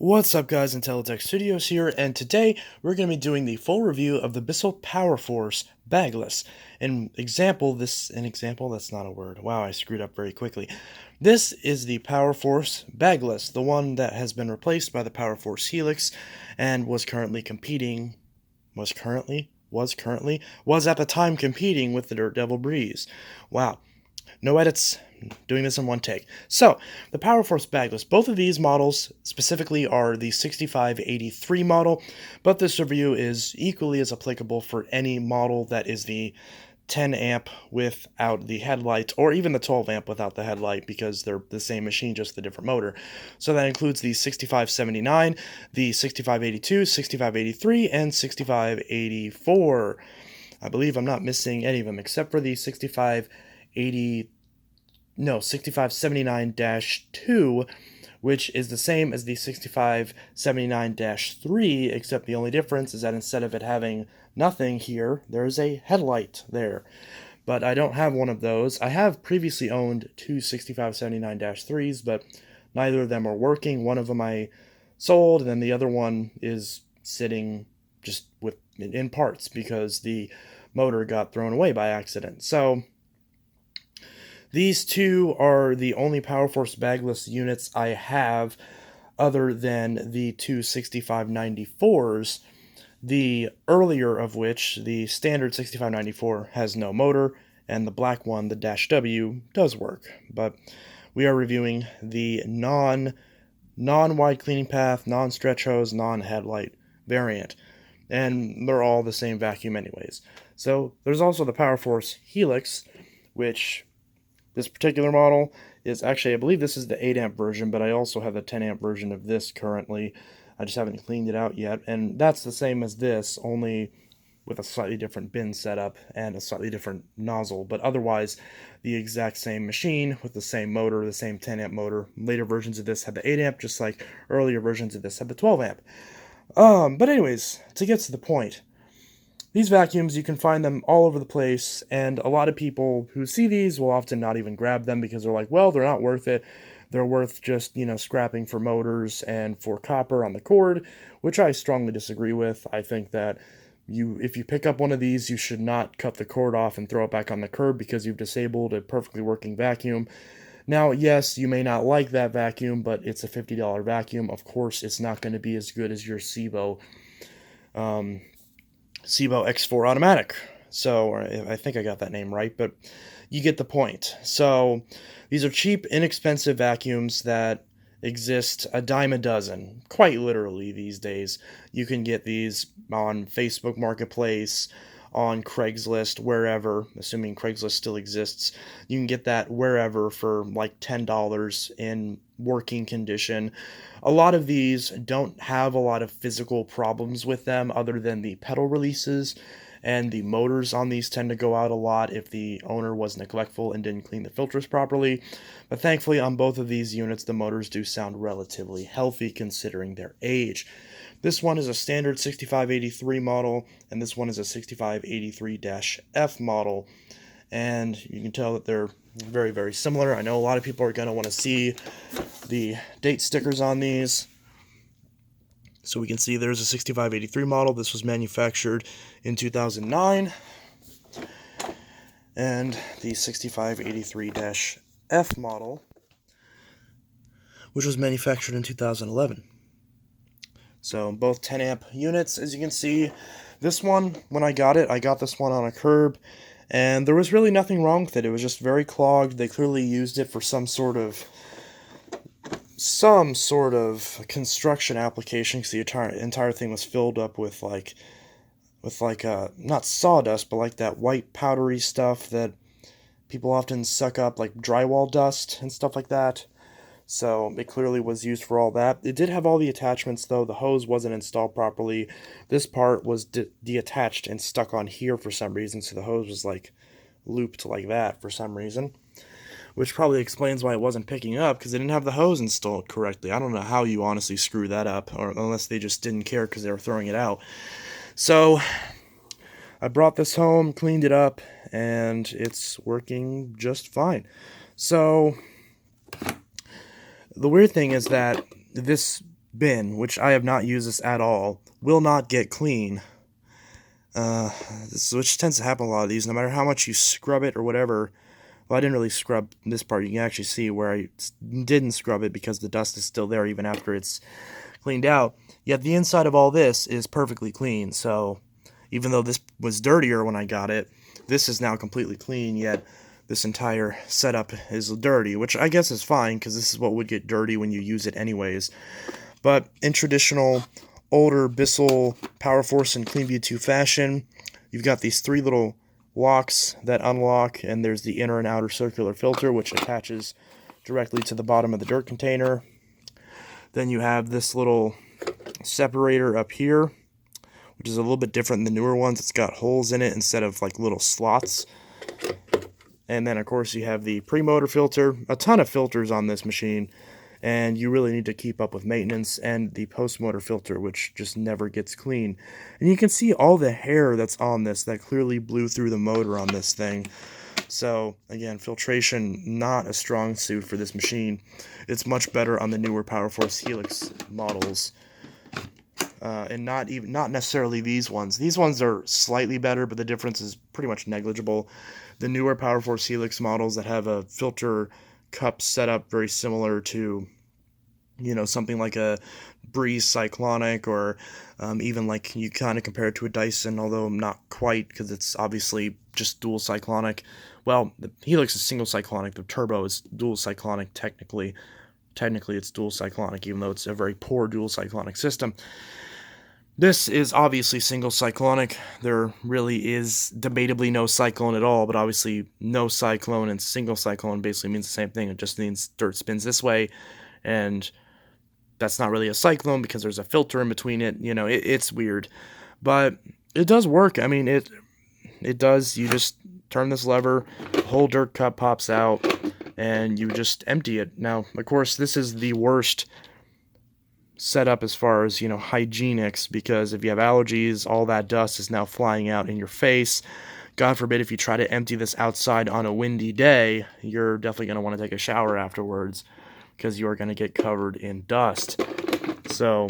What's up guys, Untitled Studios here, and today we're going to be doing the full review of the Bissell PowerForce Bagless. An example, that's not a word. Wow, I screwed up very quickly. This is the PowerForce Bagless, the one that has been replaced by the PowerForce Helix and was at the time competing with the Dirt Devil Breeze. Wow. No edits, doing this in one take. So, the PowerForce Bagless, both of these models specifically are the 6583 model, but this review is equally as applicable for any model that is the 10 amp without the headlight, or even the 12 amp without the headlight, because they're the same machine, just the different motor. So that includes the 6579, the 6582, 6583, and 6584. I believe I'm not missing any of them, except for the 6579-2, which is the same as the 6579-3, except the only difference is that instead of it having nothing here, there's a headlight there. But I don't have one of those. I have previously owned two 6579-3s, but neither of them are working. One of them I sold, and then the other one is sitting just in parts because the motor got thrown away by accident. So these two are the only PowerForce Bagless units I have other than the two 6594s, the earlier of which, the standard 6594, has no motor, and the black one, the -W, does work. But we are reviewing the non-wide cleaning path, non-stretch hose, non-headlight variant. And they're all the same vacuum anyways. So there's also the PowerForce Helix, which this particular model is actually, I believe this is the 8 amp version, but I also have the 10 amp version of this currently. I just haven't cleaned it out yet, and that's the same as this, only with a slightly different bin setup and a slightly different nozzle, but otherwise the exact same machine with the same motor, the same 10 amp motor. Later versions of this had the 8 amp, just like earlier versions of this had the 12 amp. But anyways, to get to the point, these vacuums, you can find them all over the place, and a lot of people who see these will often not even grab them because they're like, well, they're not worth it. They're worth just, scrapping for motors and for copper on the cord, which I strongly disagree with. I think that if you pick up one of these, you should not cut the cord off and throw it back on the curb because you've disabled a perfectly working vacuum. Now, yes, you may not like that vacuum, but it's a $50 vacuum. Of course, it's not going to be as good as your Cibo X4 automatic. So, I think I got that name right, but you get the point. So, these are cheap, inexpensive vacuums that exist a dime a dozen, quite literally these days. You can get these on Facebook Marketplace, on Craigslist, wherever, assuming Craigslist still exists. You can get that wherever for like $10 in working condition. A lot of these don't have a lot of physical problems with them other than the pedal releases, and the motors on these tend to go out a lot if the owner was neglectful and didn't clean the filters properly. But thankfully on both of these units the motors do sound relatively healthy considering their age. This one is a standard 6583 model, and this one is a 6583-F model, and you can tell that they're very, very similar. I know a lot of people are going to want to see the date stickers on these. So we can see there's a 6583 model. This was manufactured in 2009, and the 6583-F model, which was manufactured in 2011. So both 10 amp units, as you can see. This one, when I got this one on a curb, and there was really nothing wrong with it. It was just very clogged. They clearly used it for some sort of construction application, because the entire thing was filled up with not sawdust, but like that white powdery stuff that people often suck up, like drywall dust and stuff like that. So it clearly was used for all that. It did have all the attachments, though. The hose wasn't installed properly. This part was deattached and stuck on here for some reason, so the hose was like looped like that for some reason, which probably explains why it wasn't picking up, because they didn't have the hose installed correctly. I don't know how you honestly screw that up, or unless they just didn't care because they were throwing it out. So I brought this home, cleaned it up, and it's working just fine. So the weird thing is that this bin, which I have not used this at all, will not get clean. Which tends to happen a lot of these, no matter how much you scrub it or whatever. Well, I didn't really scrub this part. You can actually see where I didn't scrub it because the dust is still there even after it's cleaned out. Yet the inside of all this is perfectly clean. So even though this was dirtier when I got it, this is now completely clean, yet this entire setup is dirty, which I guess is fine because this is what would get dirty when you use it anyways. But in traditional older Bissell PowerForce and CleanView 2 fashion, you've got these three little locks that unlock, and there's the inner and outer circular filter, which attaches directly to the bottom of the dirt container. Then you have this little separator up here, which is a little bit different than the newer ones. It's got holes in it instead of like little slots. And then of course you have the pre-motor filter, a ton of filters on this machine, and you really need to keep up with maintenance, and the post-motor filter, which just never gets clean. And you can see all the hair that's on this that clearly blew through the motor on this thing. So again, filtration, not a strong suit for this machine. It's much better on the newer PowerForce Helix models. And not necessarily these ones. These ones are slightly better, but the difference is pretty much negligible. The newer PowerForce Helix models that have a filter cup setup very similar to, you know, something like a Breeze Cyclonic, or even like you kind of compare it to a Dyson, although not quite, because it's obviously just dual cyclonic. Well, the Helix is single cyclonic. The Turbo is dual cyclonic technically. Technically, it's dual cyclonic, even though it's a very poor dual cyclonic system. This is obviously single cyclonic. There really is debatably no cyclone at all, but obviously no cyclone and single cyclone basically means the same thing. It just means dirt spins this way, and that's not really a cyclone because there's a filter in between it. You know, it's weird, but it does work. I mean, it does. You just turn this lever, the whole dirt cup pops out, and you just empty it. Now, of course, this is the worst setup as far as, you know, hygienics, because if you have allergies, all that dust is now flying out in your face. God forbid if you try to empty this outside on a windy day, you're definitely going to want to take a shower afterwards because you're going to get covered in dust. So,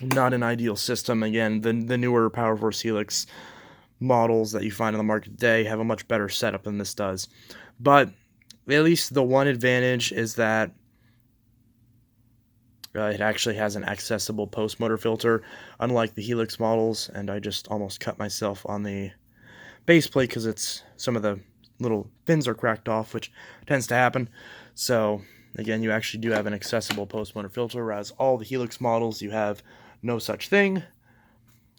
not an ideal system. Again, the newer PowerForce Helix models that you find on the market today have a much better setup than this does. But at least the one advantage is that it actually has an accessible post-motor filter, unlike the Helix models, and I just almost cut myself on the base plate because it's some of the little fins are cracked off, which tends to happen. So again, you actually do have an accessible post-motor filter, whereas all the Helix models you have no such thing,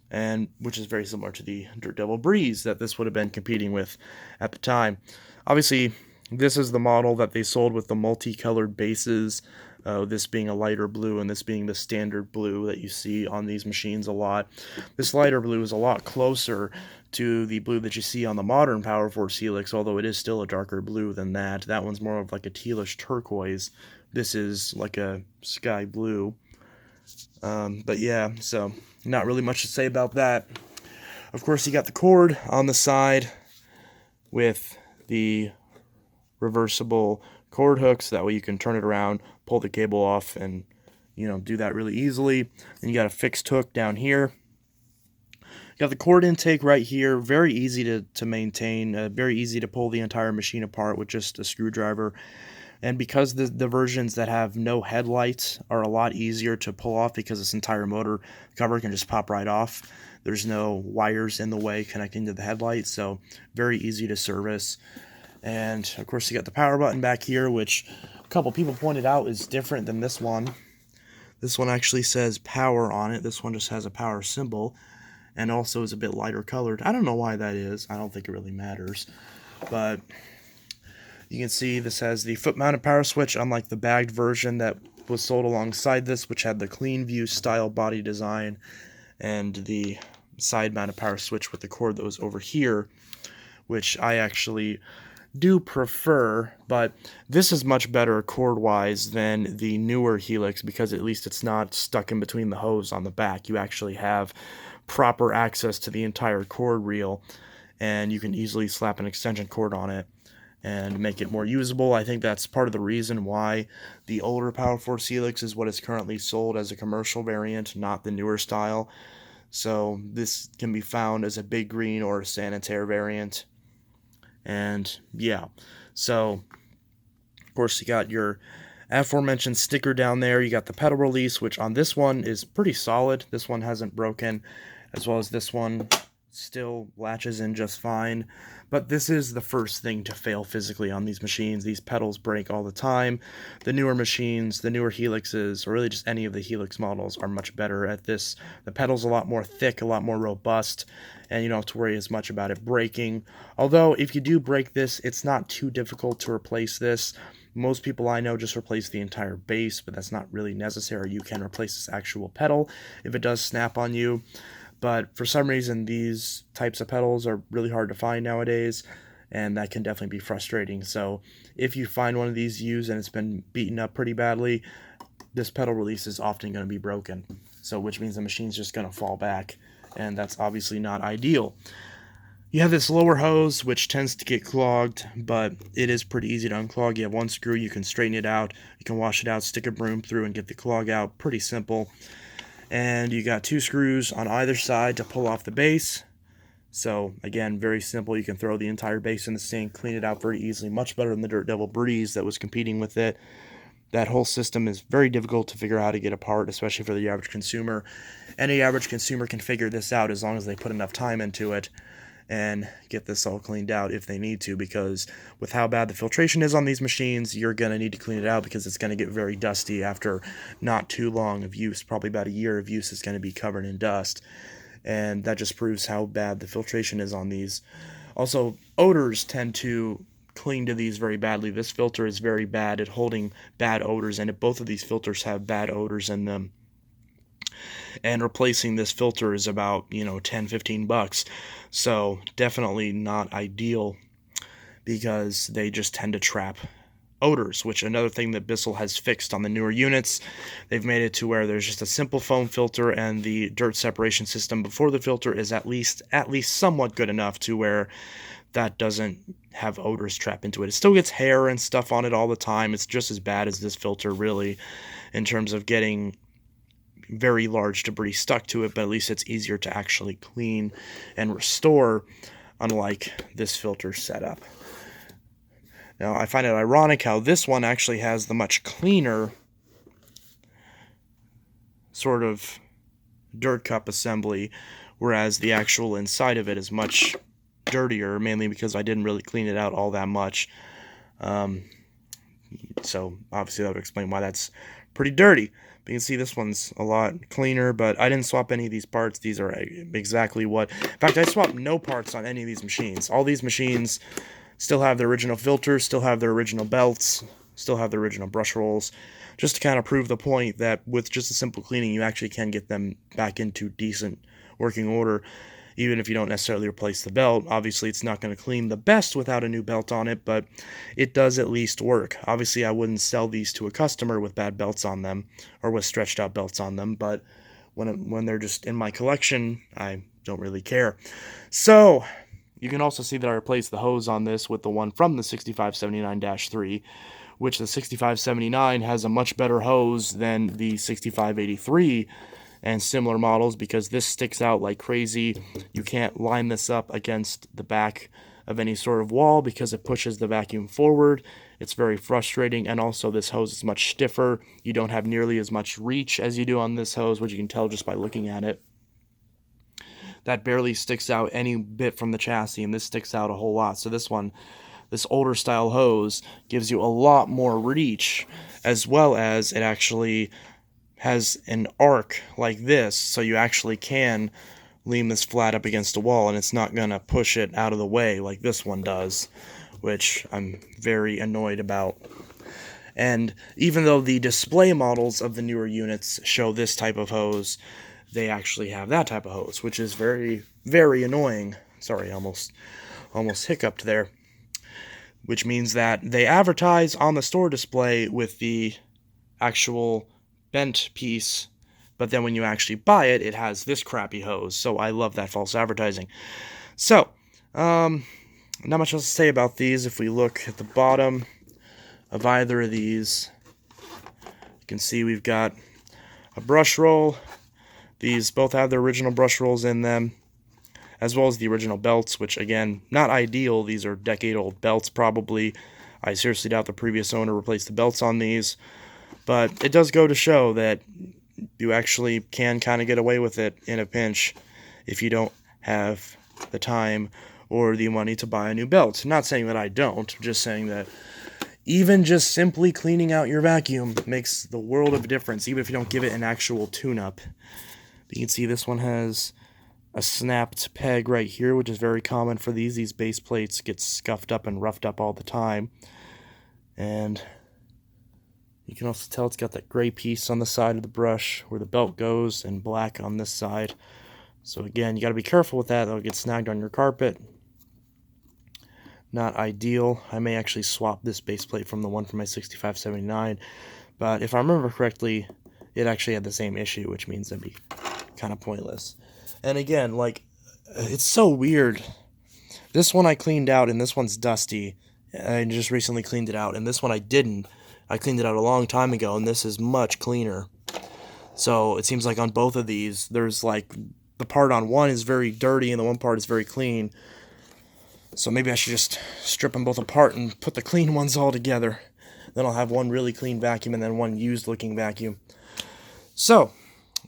and which is very similar to the Dirt Devil Breeze that this would have been competing with at the time. Obviously, this is the model that they sold with the multicolored bases, this being a lighter blue and this being the standard blue that you see on these machines a lot. This lighter blue is a lot closer to the blue that you see on the modern PowerForce Helix, although it is still a darker blue than that. That one's more of like a tealish turquoise. This is like a sky blue. But yeah, so not really much to say about that. Of course, you got the cord on the side with the reversible cord hooks. That way you can turn it around, pull the cable off, and, you know, do that really easily. And you got a fixed hook down here. You got the cord intake right here. Very easy to maintain. Very easy to pull the entire machine apart with just a screwdriver. And because the versions that have no headlights are a lot easier to pull off, because this entire motor cover can just pop right off. There's no wires in the way connecting to the headlights, so very easy to service. And of course you got the power button back here, which a couple people pointed out is different than this one. This one actually says power on it. This one just has a power symbol, and also is a bit lighter colored. I don't know why that is. I don't think it really matters. But you can see this has the foot-mounted power switch, unlike the bagged version that was sold alongside this, which had the CleanView style body design, and the side-mounted power switch with the cord that was over here, which I actually do prefer. But this is much better cord-wise than the newer Helix, because at least it's not stuck in between the hose on the back. You actually have proper access to the entire cord reel, and you can easily slap an extension cord on it and make it more usable. I think that's part of the reason why the older PowerForce Helix is what is currently sold as a commercial variant, not the newer style. So this can be found as a big green or a sanitaire variant. And yeah, so of course you got your aforementioned sticker down there. You got the pedal release, which on this one is pretty solid. This one hasn't broken, as well as this one still latches in just fine. But this is the first thing to fail physically on these machines. These pedals break all the time. The newer machines, the newer Helixes, or really just any of the Helix models are much better at this. The pedal's a lot more thick, a lot more robust, and you don't have to worry as much about it breaking. Although, if you do break this, it's not too difficult to replace this. Most people I know just replace the entire base, but that's not really necessary. You can replace this actual pedal if it does snap on you. But for some reason, these types of pedals are really hard to find nowadays, and that can definitely be frustrating. So if you find one of these used and it's been beaten up pretty badly, this pedal release is often going to be broken. So which means the machine's just going to fall back, and that's obviously not ideal. You have this lower hose, which tends to get clogged, but it is pretty easy to unclog. You have one screw, you can straighten it out, you can wash it out, stick a broom through and get the clog out. Pretty simple. And you got 2 screws on either side to pull off the base. So again, very simple. You can throw the entire base in the sink, clean it out very easily, much better than the Dirt Devil Breeze that was competing with it. That whole system is very difficult to figure out how to get apart, especially for the average consumer. Any average consumer can figure this out as long as they put enough time into it and get this all cleaned out if they need to, because with how bad the filtration is on these machines, you're going to need to clean it out because it's going to get very dusty after not too long of use. Probably about a year of use is going to be covered in dust, and that just proves how bad the filtration is on these. Also, odors tend to cling to these very badly. This filter is very bad at holding bad odors, and both of these filters have bad odors in them. And replacing this filter is about, $10-15. So definitely not ideal, because they just tend to trap odors, which another thing that Bissell has fixed on the newer units. They've made it to where there's just a simple foam filter, and the dirt separation system before the filter is at least somewhat good enough to where that doesn't have odors trapped into it. It still gets hair and stuff on it all the time. It's just as bad as this filter, really, in terms of getting very large debris stuck to it, but at least it's easier to actually clean and restore, unlike this filter setup. Now, I find it ironic how this one actually has the much cleaner sort of dirt cup assembly, whereas the actual inside of it is much dirtier, mainly because I didn't really clean it out all that much. So obviously that would explain why that's pretty dirty. But you can see this one's a lot cleaner, but I didn't swap any of these parts. These are exactly what... In fact, I swapped no parts on any of these machines. All these machines still have their original filters, still have their original belts, still have their original brush rolls, just to kind of prove the point that with just a simple cleaning, you actually can get them back into decent working order, even if you don't necessarily replace the belt. Obviously, it's not going to clean the best without a new belt on it, but it does at least work. Obviously, I wouldn't sell these to a customer with bad belts on them or with stretched out belts on them, but when they're just in my collection, I don't really care. So you can also see that I replaced the hose on this with the one from the 6579-3, which the 6579 has a much better hose than the 6583 and similar models, because this sticks out like crazy. You can't line this up against the back of any sort of wall because it pushes the vacuum forward. It's very frustrating, and also this hose is much stiffer. You don't have nearly as much reach as you do on this hose, which you can tell just by looking at it. That barely sticks out any bit from the chassis, and this sticks out a whole lot. So this older style hose gives you a lot more reach, as well as it actually has an arc like this, so you actually can lean this flat up against a wall, and it's not going to push it out of the way like this one does, which I'm very annoyed about. And even though the display models of the newer units show this type of hose, they actually have that type of hose, which is very, very annoying. Sorry, almost hiccuped there. Which means that they advertise on the store display with the actual bent piece, but then when you actually buy it, it has this crappy hose. So I love that false advertising. So Not much else to say about these. If we look at the bottom of either of these, you can see we've got a brush roll. These both have their original brush rolls in them, as well as the original belts, which, again, not ideal. These are decade-old belts, probably. I seriously doubt the previous owner replaced the belts on these. But it does go to show that you actually can kind of get away with it in a pinch if you don't have the time or the money to buy a new belt. Not saying that I don't, just saying that even just simply cleaning out your vacuum makes the world of a difference, even if you don't give it an actual tune-up. You can see this one has a snapped peg right here, which is very common for these. These base plates get scuffed up and roughed up all the time. And you can also tell it's got that gray piece on the side of the brush where the belt goes, and black on this side. So again, you got to be careful with that. That'll get snagged on your carpet. Not ideal. I may actually swap this base plate from the one from my 6579, but if I remember correctly, it actually had the same issue, which means that'd be kind of pointless. And again, like, it's so weird. This one I cleaned out, and this one's dusty. I just recently cleaned it out, and this one I didn't. I cleaned it out a long time ago, and this is much cleaner. So it seems like on both of these, there's like, the part on one is very dirty, and the one part is very clean. So maybe I should just strip them both apart and put the clean ones all together. Then I'll have one really clean vacuum and then one used-looking vacuum. So,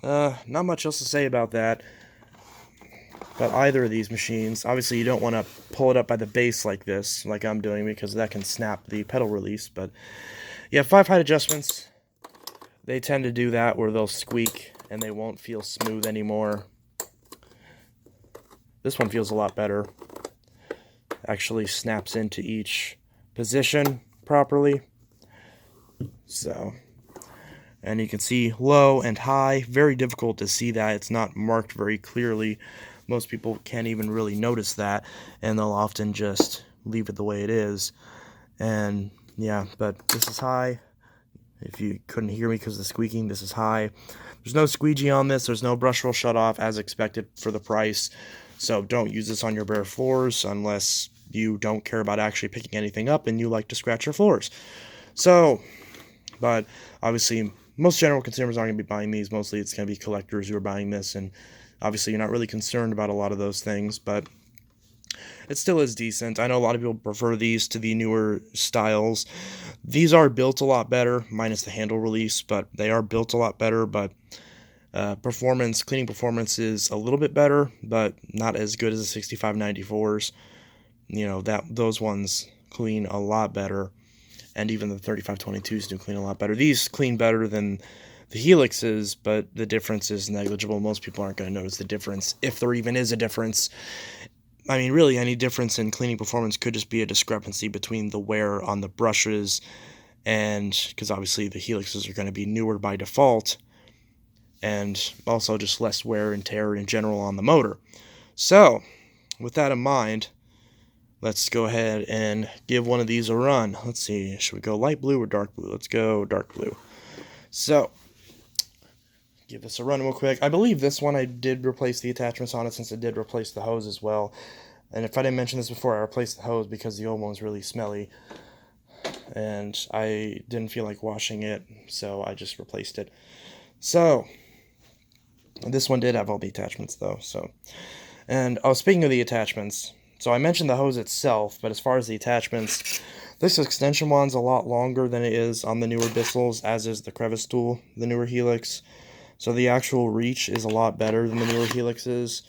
not much else to say about that. About either of these machines. Obviously, you don't want to pull it up by the base like this, like I'm doing, because that can snap the pedal release. But you have 5 height adjustments. They tend to do that where they'll squeak and they won't feel smooth anymore. This one feels a lot better. Actually snaps into each position properly. So, and you can see low and high. Very difficult to see that. It's not marked very clearly. Most people can't even really notice that, and they'll often just leave it the way it is. And yeah, but this is high. If you couldn't hear me because of the squeaking, this is high. There's no squeegee on this. There's no brush roll shut off as expected for the price. So don't use this on your bare floors unless you don't care about actually picking anything up and you like to scratch your floors. So, but obviously most general consumers aren't going to be buying these. Mostly it's going to be collectors who are buying this, and obviously you're not really concerned about a lot of those things, but it still is decent. I know a lot of people prefer these to the newer styles. These are built a lot better, minus the handle release, but they are built a lot better. But cleaning performance is a little bit better, but not as good as the 6594s. You know, those ones clean a lot better, and even the 3522s do clean a lot better. These clean better than the Helixes, but the difference is negligible. Most people aren't going to notice the difference, if there even is a difference. I mean, really, any difference in cleaning performance could just be a discrepancy between the wear on the brushes, and because obviously the Helixes are going to be newer by default, and also just less wear and tear in general on the motor. So, with that in mind, let's go ahead and give one of these a run. Let's see, should we go light blue or dark blue? Let's go dark blue. So, give this a run real quick. I believe this one I did replace the attachments on it, since it did replace the hose as well. And if I didn't mention this before, I replaced the hose because the old one was really smelly, and I didn't feel like washing it, so I just replaced it. So, this one did have all the attachments though. So, and speaking of the attachments, so I mentioned the hose itself, but as far as the attachments, this extension one's a lot longer than it is on the newer Bissells, as is the crevice tool, the newer Helix. So the actual reach is a lot better than the newer Helixes.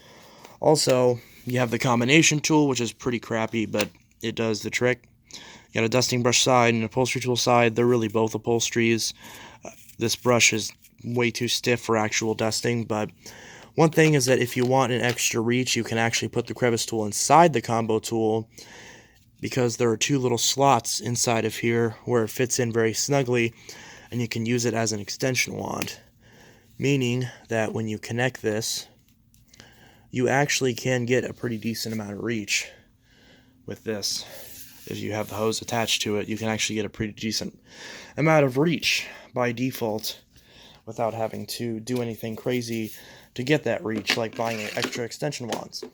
Also, you have the combination tool, which is pretty crappy, but it does the trick. You got a dusting brush side and an upholstery tool side. They're really both upholsteries. This brush is way too stiff for actual dusting, but one thing is that if you want an extra reach, you can actually put the crevice tool inside the combo tool, because there are 2 little slots inside of here where it fits in very snugly, and you can use it as an extension wand. Meaning that when you connect this, you actually can get a pretty decent amount of reach with this. If you have the hose attached to it, you can actually get a pretty decent amount of reach by default without having to do anything crazy to get that reach, like buying extra extension wands.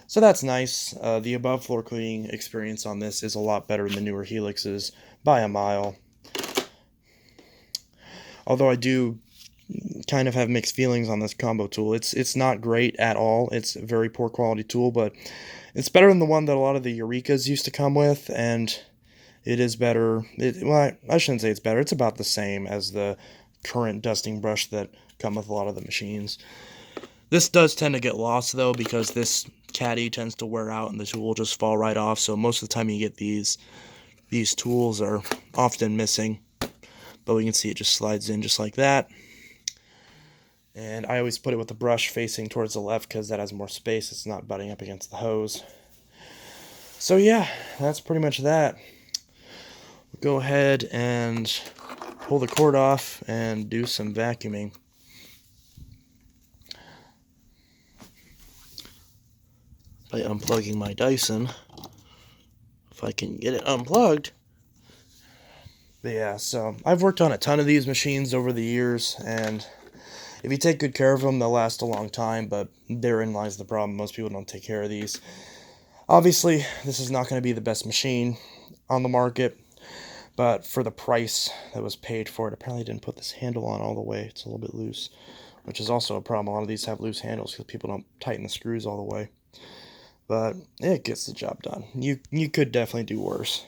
So that's nice. The above floor cleaning experience on this is a lot better than the newer Helixes by a mile. Although I do kind of have mixed feelings on this combo tool. It's not great at all. It's a very poor quality tool, but it's better than the one that a lot of the Eurekas used to come with, and it is better. Well, I shouldn't say it's better. It's about the same as the current dusting brush that come with a lot of the machines. This does tend to get lost, though, because this caddy tends to wear out and the tool will just fall right off, so most of the time you get these tools are often missing. But we can see it just slides in just like that. And I always put it with the brush facing towards the left because that has more space. It's not butting up against the hose. So yeah, that's pretty much that. We'll go ahead and pull the cord off and do some vacuuming. By unplugging my Dyson, if I can get it unplugged. But yeah, so I've worked on a ton of these machines over the years, and if you take good care of them, they'll last a long time, but therein lies the problem. Most people don't take care of these. Obviously, this is not going to be the best machine on the market, but for the price that was paid for it, apparently I didn't put this handle on all the way. It's a little bit loose, which is also a problem. A lot of these have loose handles because people don't tighten the screws all the way. But it gets the job done. You could definitely do worse.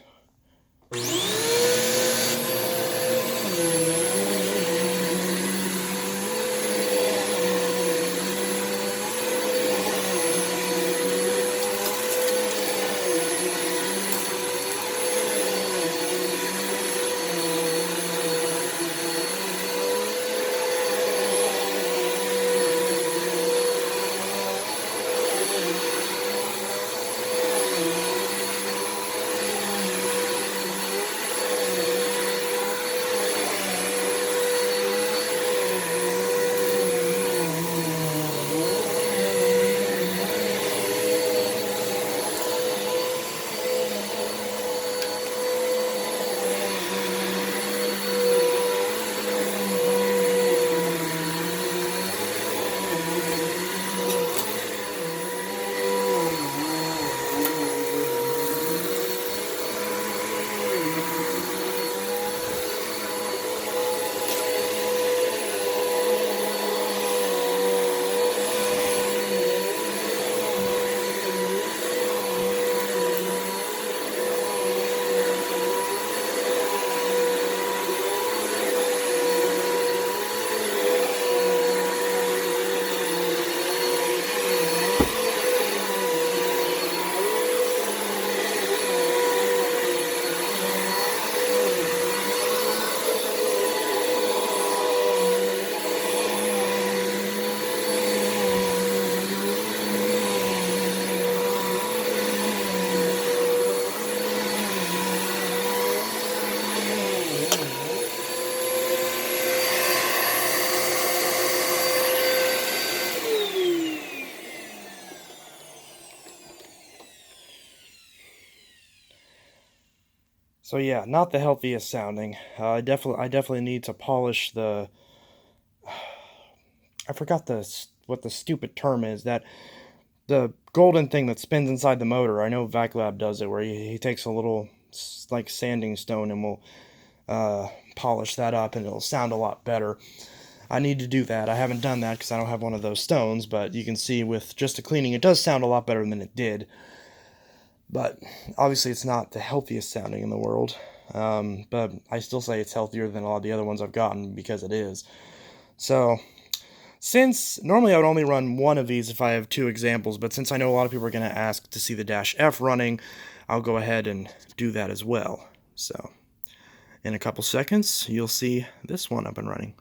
So yeah, not the healthiest sounding. I definitely need to polish the. I forgot what the stupid term is, that the golden thing that spins inside the motor. I know VacLab does it, where he takes a little like sanding stone and will polish that up, and it'll sound a lot better. I need to do that. I haven't done that because I don't have one of those stones, but you can see with just the cleaning, it does sound a lot better than it did. But obviously it's not the healthiest sounding in the world. But I still say it's healthier than a lot of the other ones I've gotten because it is. So, since normally I would only run one of these if I have two examples, but since I know a lot of people are going to ask to see the Dash F running, I'll go ahead and do that as well. So, in a couple seconds, you'll see this one up and running.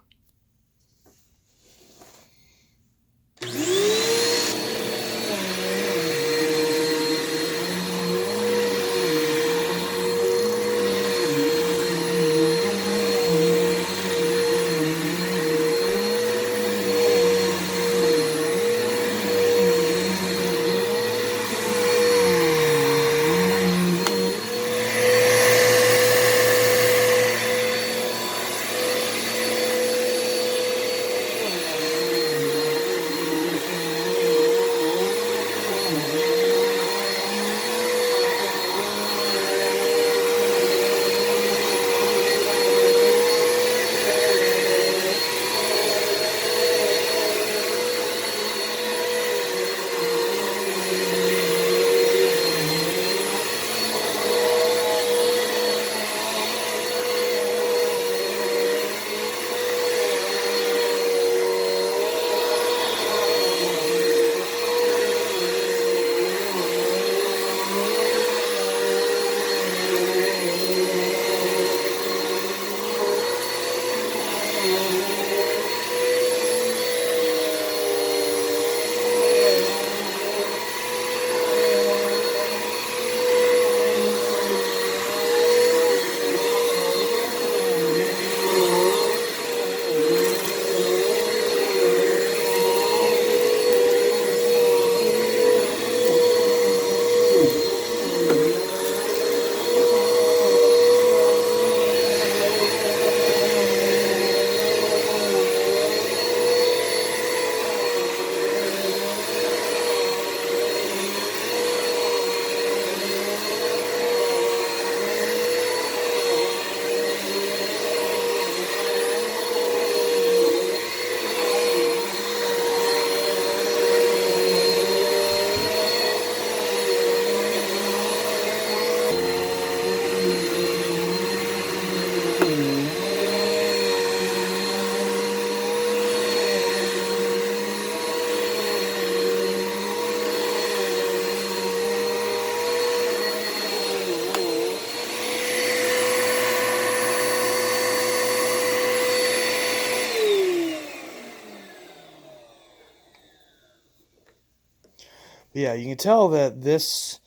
Yeah, you can tell that this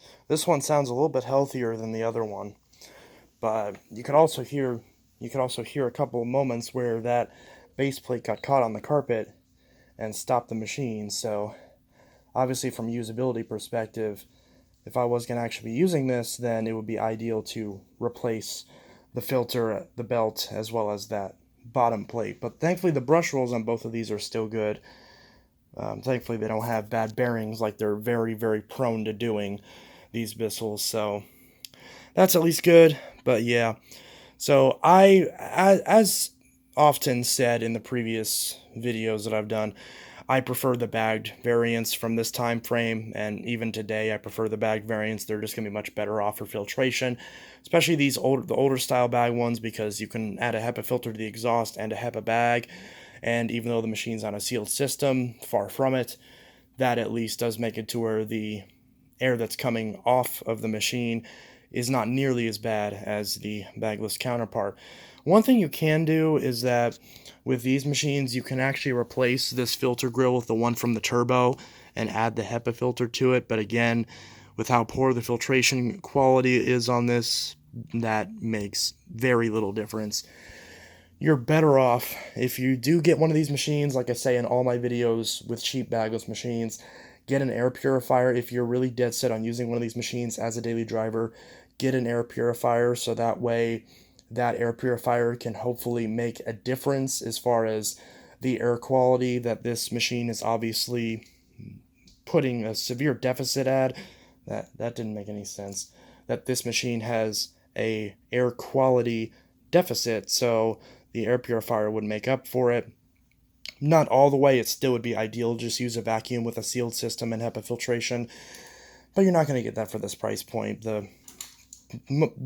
one sounds a little bit healthier than the other one, but you can also hear a couple of moments where that base plate got caught on the carpet and stopped the machine. So obviously, from a usability perspective, if I was going to actually be using this, then it would be ideal to replace the filter, the belt, as well as that bottom plate. But thankfully, the brush rolls on both of these are still good. Thankfully, they don't have bad bearings like they're very, very prone to doing, these Bissells. So that's at least good. But yeah, so as often said in the previous videos that I've done, I prefer the bagged variants from this time frame, and even today I prefer the bagged variants. They're just going to be much better off for filtration, especially the older style bag ones, because you can add a HEPA filter to the exhaust and a HEPA bag, and even though the machine's on a sealed system, far from it, that at least does make it to where the air that's coming off of the machine is not nearly as bad as the bagless counterpart. One thing you can do is that with these machines, you can actually replace this filter grill with the one from the turbo and add the HEPA filter to it. But again, with how poor the filtration quality is on this, that makes very little difference. You're better off if you do get one of these machines, like I say in all my videos with cheap bagless machines, get an air purifier. If you're really dead set on using one of these machines as a daily driver, get an air purifier so that way that air purifier can hopefully make a difference as far as the air quality that this machine is obviously putting a severe deficit at. That didn't make any sense. That this machine has a air quality deficit, so the air purifier would make up for it. Not all the way, it still would be ideal to just use a vacuum with a sealed system and HEPA filtration, but you're not going to get that for this price point. The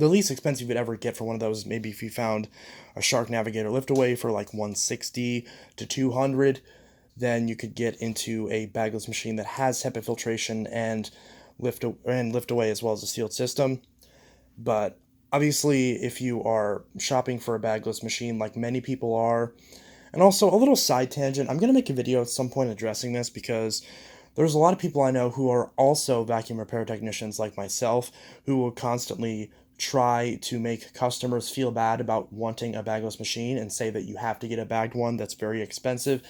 least expensive you'd ever get for one of those, maybe if you found a Shark Navigator liftaway for like 160 to 200, then you could get into a bagless machine that has HEPA filtration and lift away as well as a sealed system. But obviously, if you are shopping for a bagless machine like many people are, and also a little side tangent, I'm going to make a video at some point addressing this because there's a lot of people I know who are also vacuum repair technicians like myself who will constantly try to make customers feel bad about wanting a bagless machine and say that you have to get a bagged one that's very expensive.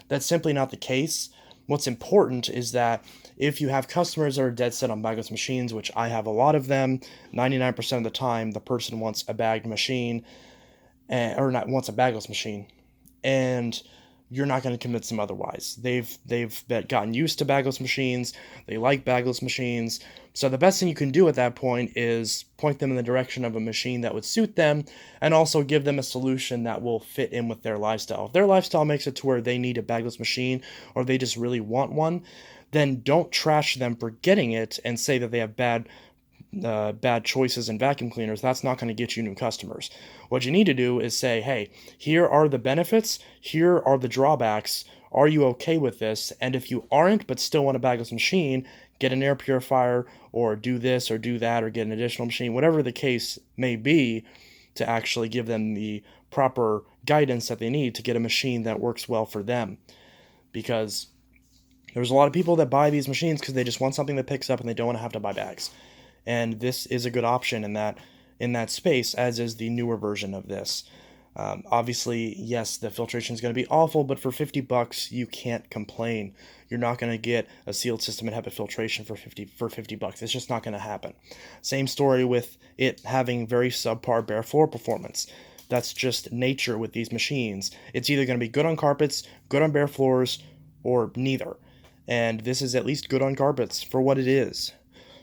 That's simply not the case. What's important is that if you have customers that are dead set on bagless machines, which I have a lot of them, 99% of the time the person wants a bagged machine, or not wants a bagless machine, and you're not going to convince them otherwise. They've gotten used to bagless machines. They like bagless machines. So the best thing you can do at that point is point them in the direction of a machine that would suit them, and also give them a solution that will fit in with their lifestyle. If their lifestyle makes it to where they need a bagless machine, or they just really want one, then don't trash them for getting it and say that they have bad choices in vacuum cleaners. That's not going to get you new customers. What you need to do is say, hey, here are the benefits, here are the drawbacks. Are you okay with this? And if you aren't, but still want a bagless machine, get an air purifier, or do this or do that, or get an additional machine, whatever the case may be, to actually give them the proper guidance that they need to get a machine that works well for them. Because there's a lot of people that buy these machines because they just want something that picks up and they don't want to have to buy bags. And this is a good option in that space, as is the newer version of this. Obviously, yes, the filtration is going to be awful, but for $50, you can't complain. You're not going to get a sealed system and HEPA filtration for $50. It's just not going to happen. Same story with it having very subpar bare floor performance. That's just nature with these machines. It's either going to be good on carpets, good on bare floors, or neither. And this is at least good on carpets for what it is.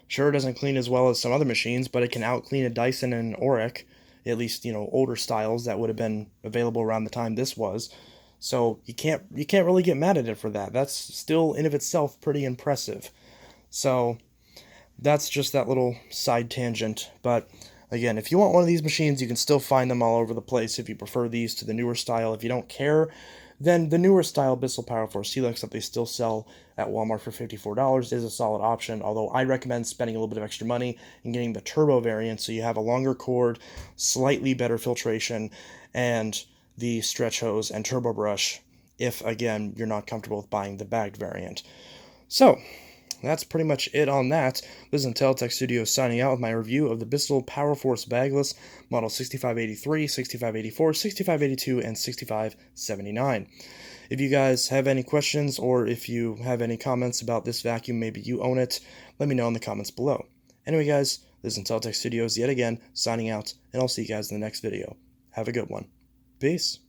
Sure, it doesn't clean as well as some other machines, but it can out-clean a Dyson and an Oreck, at least, older styles that would have been available around the time this was. So you can't really get mad at it for that. That's still in of itself pretty impressive. So that's just that little side tangent. But again, if you want one of these machines, you can still find them all over the place if you prefer these to the newer style. If you don't care, then the newer style Bissell PowerForce Helix that they still sell at Walmart for $54 is a solid option, although I recommend spending a little bit of extra money and getting the turbo variant so you have a longer cord, slightly better filtration, and the stretch hose and turbo brush if, again, you're not comfortable with buying the bagged variant. So, that's pretty much it on that. This is Untitled Studios signing out with my review of the Bissell PowerForce Bagless Model 6583, 6584, 6582, and 6579. If you guys have any questions or if you have any comments about this vacuum, maybe you own it, let me know in the comments below. Anyway guys, this is Untitled Studios yet again signing out, and I'll see you guys in the next video. Have a good one. Peace.